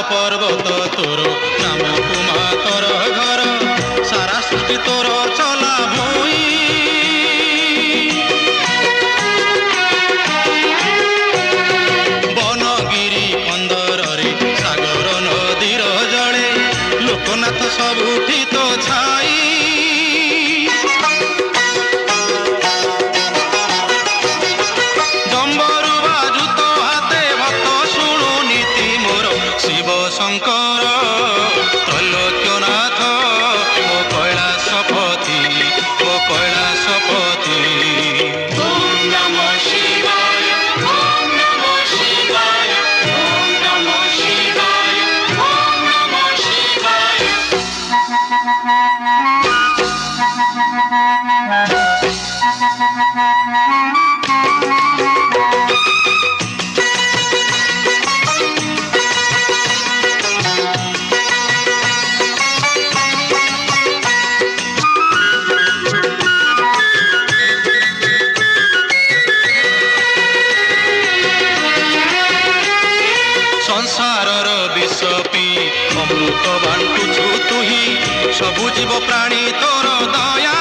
पर्वत तोर नाम कुमा तोर घर सारा सृष्टि तोर चला भूई बनगिरी पंदर रे सागर नदीर जड़े लोकनाथ सबुठी तो छाई शंकर त्रैलोक्यनाथ मो कैलासपति मो कैलासपति ओम नमः शिवाय ओम नमः शिवाय ओम नमः शिवाय ओम नमः शिवाय संसारर विष पी अमृत बांटुछु तुही सबु जीव प्राणी तोर दया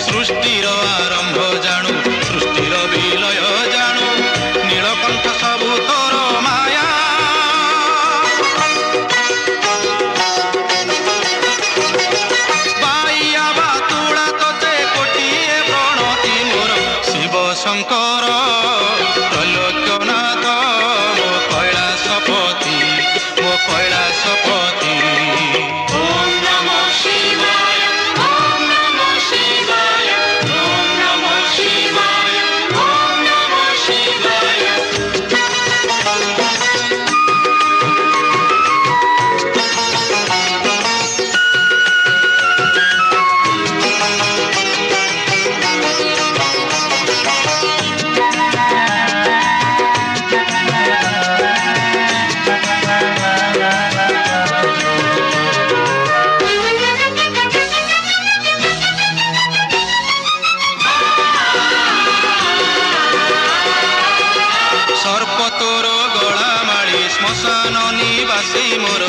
सृष्टिर आरंभ जाणु सृष्टिर विलय जाणु नीलकंठ सबु तोर माया बाइया बातुला तोते कोटिए प्रणति मोर शिव शंकर त्रैलोक्यनाथ मो कैलासपति मो कैलासपति ओम नमः शिवाय ओम नमः शिवाय ओम नमः शिवाय ओम नमः शिवाय सर्प तोर गला माड़ी श्मशान निवासी मोर